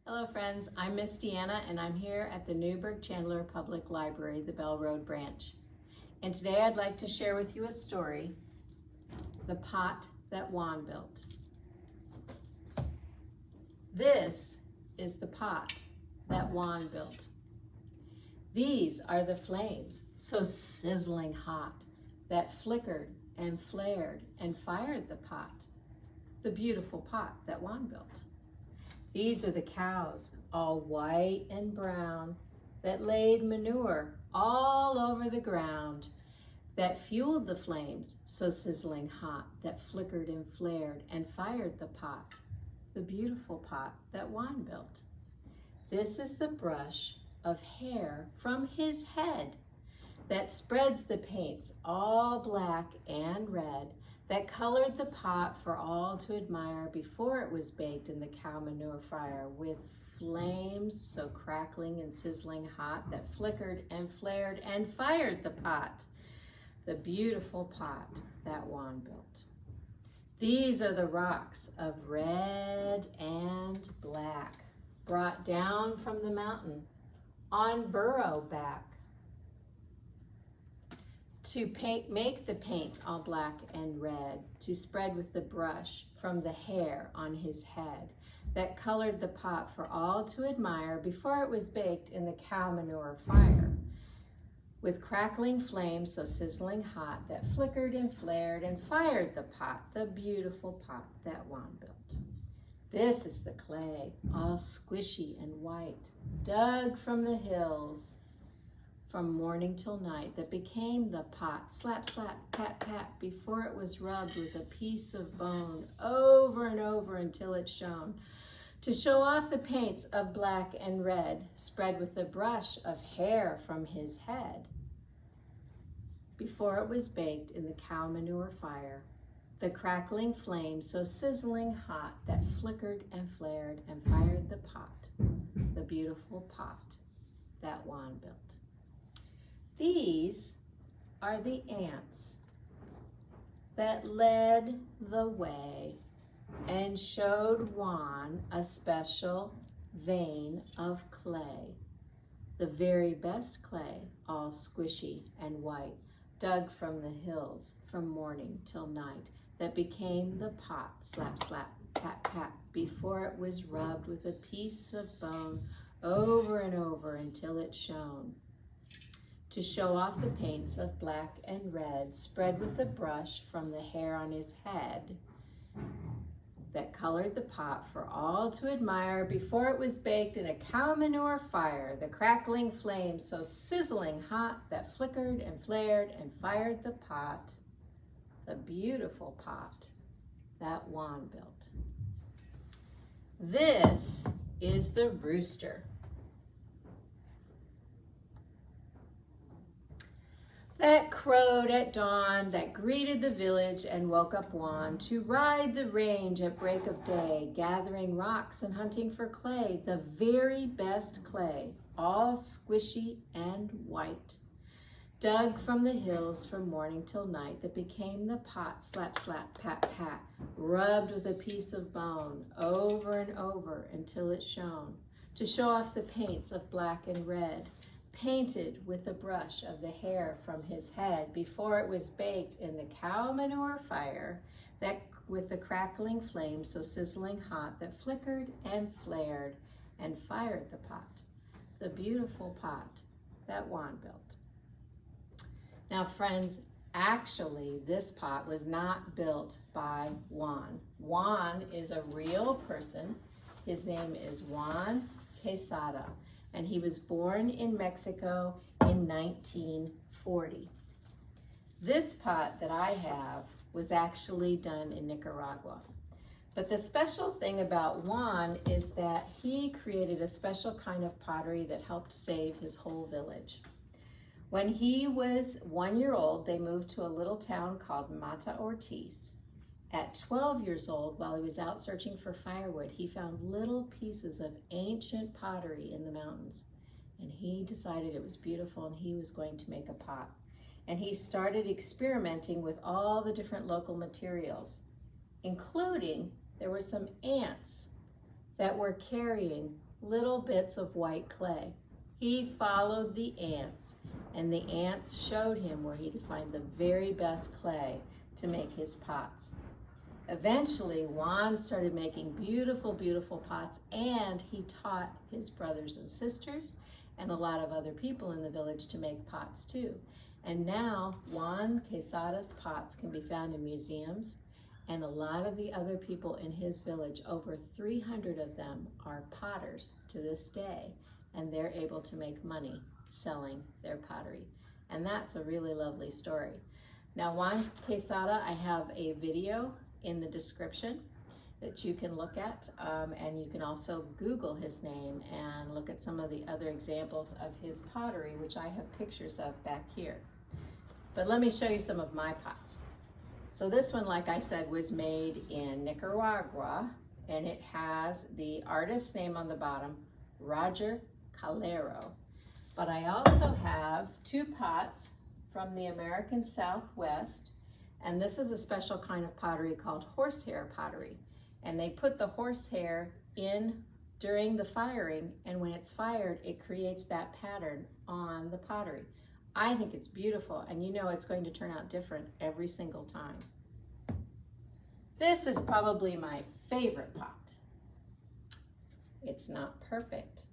Hello friends, I'm Miss Deanna and I'm here at the Newburgh-Chandler Public Library, the Bell Road branch. And today I'd like to share with you a story, The Pot That Juan Built. This is the pot that Juan built. These are the flames, so sizzling hot, that flickered and flared and fired the pot, the beautiful pot that Juan built. These are the cows, all white and brown, that laid manure all over the ground, that fueled the flames so sizzling hot, that flickered and flared and fired the pot, the beautiful pot that Juan built. This is the brush of hair from his head that spreads the paints all black and red, that colored the pot for all to admire before it was baked in the cow manure fire with flames so crackling and sizzling hot that flickered and flared and fired the pot, the beautiful pot that Juan built. These are the rocks of red and black, brought down from the mountain on burro back, to make the paint all black and red, to spread with the brush from the hair on his head, that colored the pot for all to admire before it was baked in the cow manure fire, with crackling flames so sizzling hot, that flickered and flared and fired the pot, the beautiful pot that Juan built. This is the clay, all squishy and white, dug from the hills, from morning till night, that became the pot, slap, slap, pat, pat, before it was rubbed with a piece of bone over and over until it shone, to show off the paints of black and red, spread with a brush of hair from his head, before it was baked in the cow manure fire, the crackling flame so sizzling hot, that flickered and flared and fired the pot, the beautiful pot that Juan built. These are the ants that led the way and showed Juan a special vein of clay, the very best clay, all squishy and white, dug from the hills from morning till night, that became the pot, slap, slap, pat, pat, before it was rubbed with a piece of bone over and over until it shone, to show off the paints of black and red, spread with the brush from the hair on his head, that colored the pot for all to admire before it was baked in a cow manure fire, the crackling flame so sizzling hot, that flickered and flared and fired the pot, the beautiful pot that Juan built. This is the rooster that crowed at dawn, that greeted the village and woke up Juan to ride the range at break of day, gathering rocks and hunting for clay, the very best clay, all squishy and white, dug from the hills from morning till night, that became the pot, slap, slap, pat, pat, rubbed with a piece of bone over and over until it shone, to show off the paints of black and red, painted with the brush of the hair from his head before it was baked in the cow manure fire, that with the crackling flame so sizzling hot, that flickered and flared and fired the pot, the beautiful pot that Juan built. Now friends, actually this pot was not built by Juan. Juan is a real person. His name is Juan Quezada, and he was born in Mexico in 1940. This pot that I have was actually done in Nicaragua. But the special thing about Juan is that he created a special kind of pottery that helped save his whole village. When he was 1 year old, they moved to a little town called Mata Ortiz. At 12 years old, while he was out searching for firewood, he found little pieces of ancient pottery in the mountains. And he decided it was beautiful and he was going to make a pot. And he started experimenting with all the different local materials, including there were some ants that were carrying little bits of white clay. He followed the ants, and the ants showed him where he could find the very best clay to make his pots. Eventually, Juan started making beautiful, beautiful pots, and he taught his brothers and sisters and a lot of other people in the village to make pots too. And now Juan Quezada's pots can be found in museums, and a lot of the other people in his village, over 300 of them, are potters to this day, and they're able to make money selling their pottery. And that's a really lovely story. Now, Juan Quezada, I have a video in the description that you can look at, and you can also Google his name and look at some of the other examples of his pottery, which I have pictures of back here. But let me show you some of my pots. So this one, like I said, was made in Nicaragua, and it has the artist's name on the bottom, Roger Calero. But I also have two pots from the American Southwest, and this is a special kind of pottery called horsehair pottery. And they put the horsehair in during the firing, and when it's fired, it creates that pattern on the pottery. I think it's beautiful, and you know it's going to turn out different every single time. This is probably my favorite pot. It's not perfect,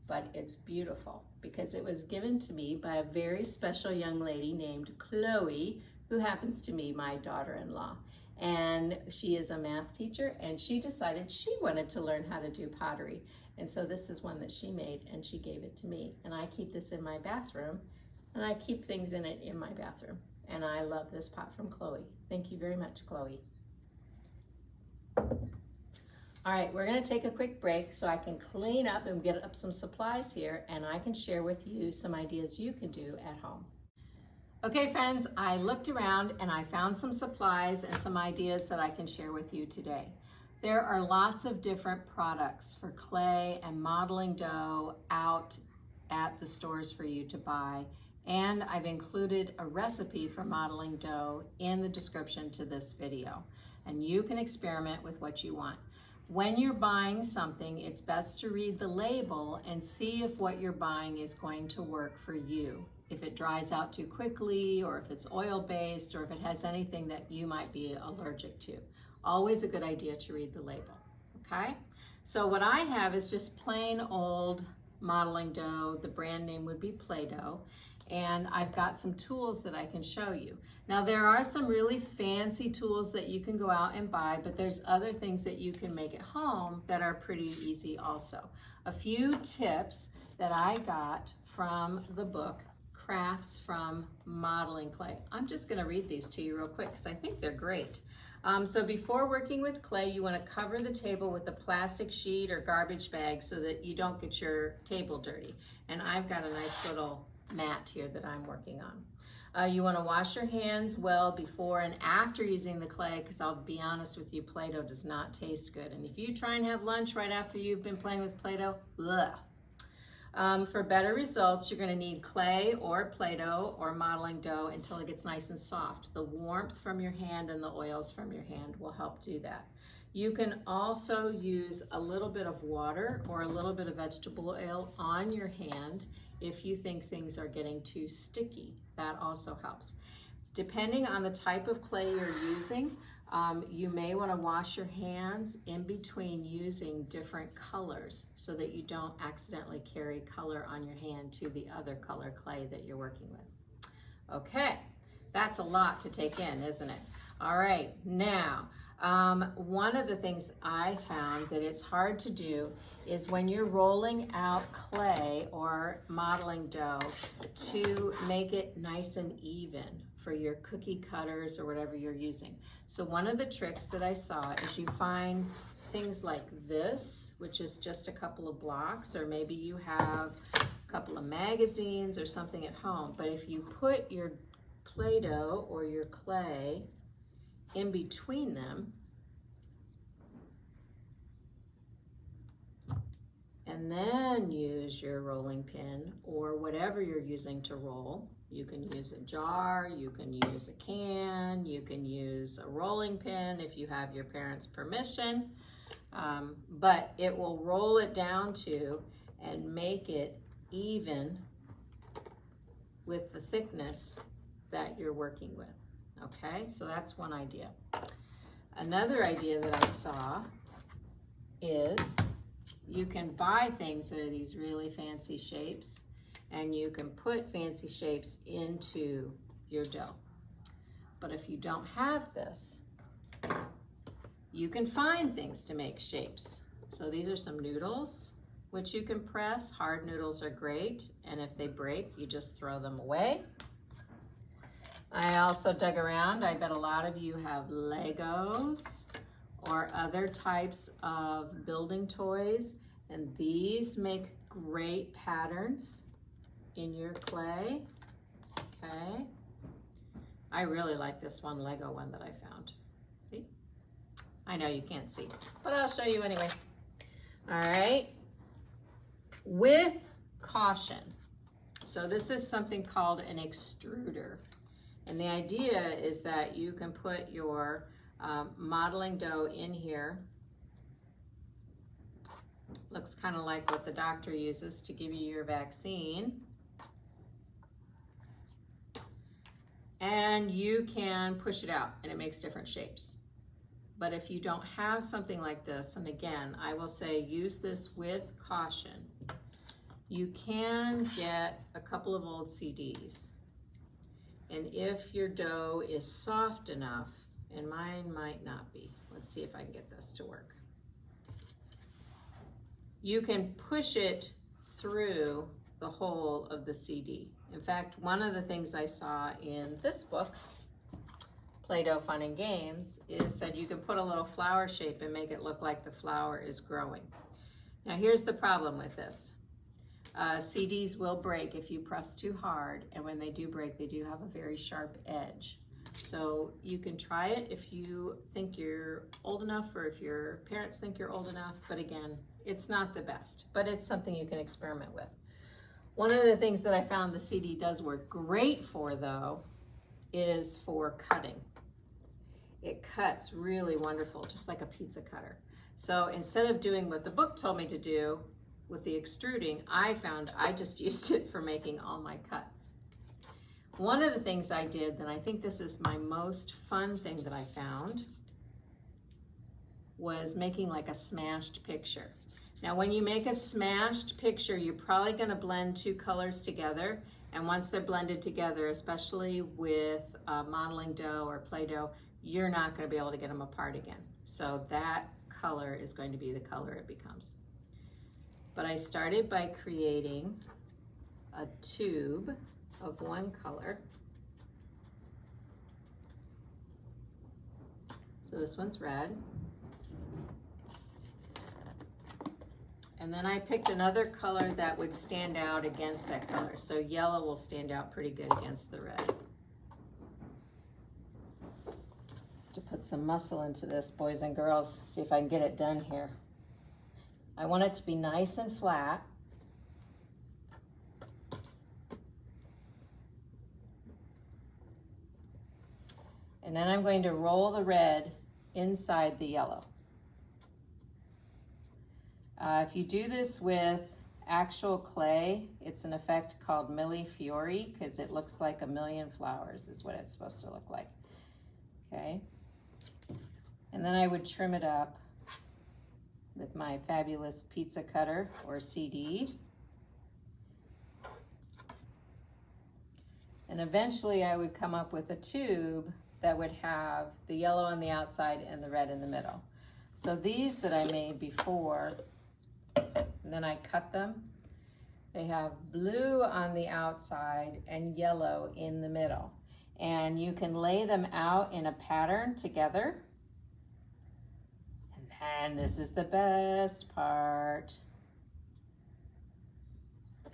but it's beautiful because it was given to me by a very special young lady named Chloe, who happens to be my daughter-in-law. And she is a math teacher, and she decided she wanted to learn how to do pottery. And so this is one that she made, and she gave it to me. And I keep this in my bathroom, and I keep things in it in my bathroom. And I love this pot from Chloe. Thank you very much, Chloe. All right, we're gonna take a quick break so I can clean up and get up some supplies here, and I can share with you some ideas you can do at home. Okay, friends, I looked around and I found some supplies and some ideas that I can share with you today. There are lots of different products for clay and modeling dough out at the stores for you to buy, and I've included a recipe for modeling dough in the description to this video, and you can experiment with what you want. When you're buying something, it's best to read the label and see if what you're buying is going to work for you. If it dries out too quickly, or if it's oil-based, or if it has anything that you might be allergic to. Always a good idea to read the label, okay? So what I have is just plain old modeling dough. The brand name would be Play-Doh. And I've got some tools that I can show you. Now there are some really fancy tools that you can go out and buy, but there's other things that you can make at home that are pretty easy also. A few tips that I got from the book, Crafts from Modeling Clay. I'm just gonna read these to you real quick because I think they're great. So before working with clay, you wanna cover the table with a plastic sheet or garbage bag so that you don't get your table dirty. And I've got a nice little mat here that I'm working on. You wanna wash your hands well before and after using the clay, because I'll be honest with you, Play-Doh does not taste good. And if you try and have lunch right after you've been playing with Play-Doh, ugh. For better results, you're going to need clay or Play-Doh or modeling dough until it gets nice and soft. The warmth from your hand and the oils from your hand will help do that. You can also use a little bit of water or a little bit of vegetable oil on your hand if you think things are getting too sticky. That also helps. Depending on the type of clay you're using, you may want to wash your hands in between using different colors so that you don't accidentally carry color on your hand to the other color clay that you're working with. Okay, that's a lot to take in, isn't it? All right, now, one of the things I found that it's hard to do is when you're rolling out clay or modeling dough to make it nice and even for your cookie cutters or whatever you're using. So one of the tricks that I saw is you find things like this, which is just a couple of blocks, or maybe you have a couple of magazines or something at home. But if you put your Play-Doh or your clay in between them, and then use your rolling pin or whatever you're using to roll. You can use a jar, you can use a can, you can use a rolling pin if you have your parents' permission. but it will roll it down to and make it even with the thickness that you're working with. Okay, so that's one idea. Another idea that I saw is you can buy things that are these really fancy shapes, and you can put fancy shapes into your dough. But if you don't have this, you can find things to make shapes. So these are some noodles, which you can press. Hard noodles are great, and if they break, you just throw them away. I also dug around. I bet a lot of you have Legos or other types of building toys, and these make great patterns in your clay. Okay. I really like this one Lego one that I found. See? I know you can't see, but I'll show you anyway. All right. With caution. So this is something called an extruder. And the idea is that you can put your modeling dough in here. Looks kind of like what the doctor uses to give you your vaccine. And you can push it out and it makes different shapes. But if you don't have something like this, and again, I will say use this with caution, you can get a couple of old CDs. And if your dough is soft enough, and mine might not be, let's see if I can get this to work. You can push it through the hole of the CD. In fact, one of the things I saw in this book, Play-Doh Fun and Games, is that you can put a little flower shape and make it look like the flower is growing. Now here's the problem with this. CDs will break if you press too hard, and when they do break, they do have a very sharp edge. So you can try it if you think you're old enough, or if your parents think you're old enough, but again, it's not the best, but it's something you can experiment with. One of the things that I found the CD does work great for, though, is for cutting. It cuts really wonderful, just like a pizza cutter. So instead of doing what the book told me to do with the extruding, I found I just used it for making all my cuts. One of the things I did, and I think this is my most fun thing that I found, was making like a smashed picture. Now when you make a smashed picture, you're probably going to blend two colors together, and once they're blended together, especially with modeling dough or Play-Doh, you're not going to be able to get them apart again. So that color is going to be the color it becomes. But I started by creating a tube of one color. So this one's red. And then I picked another color that would stand out against that color. So yellow will stand out pretty good against the red. To put some muscle into this, boys and girls, see if I can get it done here. I want it to be nice and flat. And then I'm going to roll the red inside the yellow. If you do this with actual clay, it's an effect called millefiori, because it looks like a million flowers is what it's supposed to look like. Okay. And then I would trim it up with my fabulous pizza cutter or CD. And eventually I would come up with a tube that would have the yellow on the outside and the red in the middle. So these that I made before, and then I cut them, they have blue on the outside and yellow in the middle. And you can lay them out in a pattern together. And this is the best part.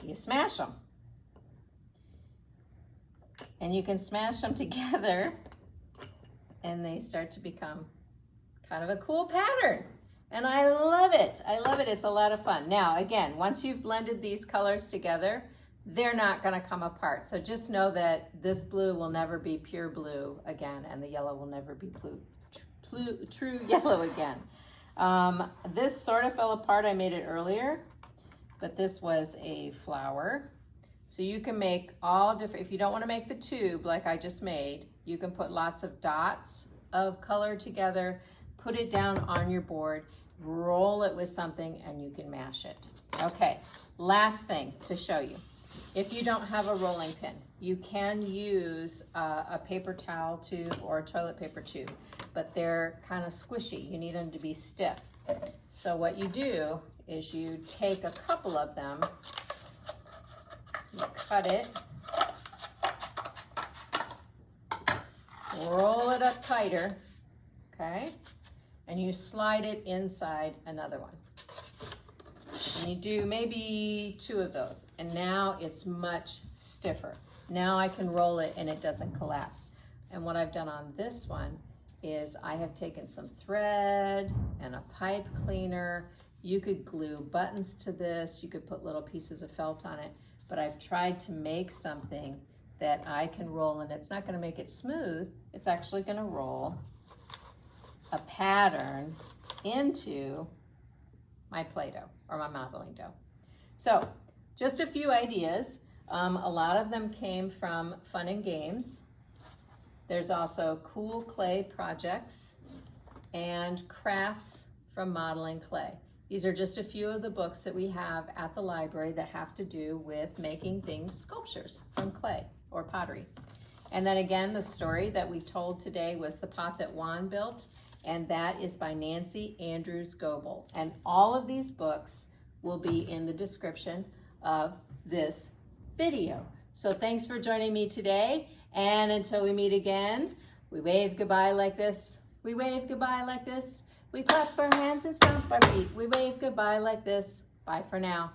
You smash them. And you can smash them together and they start to become kind of a cool pattern. And I love it. I love it. It's a lot of fun. Now, again, once you've blended these colors together, they're not going to come apart. So just know that this blue will never be pure blue again, and the yellow will never be true yellow again. This sort of fell apart. I made it earlier, but this was a flower. So you can make all different, if you don't want to make the tube like I just made, you can put lots of dots of color together, put it down on your board, roll it with something, and you can mash it. Okay, last thing to show you. If you don't have a rolling pin, you can use a paper towel tube or a toilet paper tube, but they're kind of squishy. You need them to be stiff. So what you do is you take a couple of them, you cut it, roll it up tighter, okay? And you slide it inside another one. And you do maybe 2 of those. And now it's much stiffer. Now I can roll it and it doesn't collapse. And what I've done on this one is I have taken some thread and a pipe cleaner. You could glue buttons to this. You could put little pieces of felt on it. But I've tried to make something that I can roll, and it's not going to make it smooth. It's actually going to roll a pattern into my Play-Doh or my modeling dough. So just a few ideas. A lot of them came from Fun and Games. There's also cool clay projects and crafts from modeling clay. These are just a few of the books that we have at the library that have to do with making things, sculptures from clay or pottery. And then again, the story that we told today was the pot that Juan built, and that is by Nancy Andrews-Goebel. And all of these books will be in the description of this video. So thanks for joining me today, and until we meet again, we wave goodbye like this. We wave goodbye like this. We clap our hands and stomp our feet. We wave goodbye like this. Bye for now.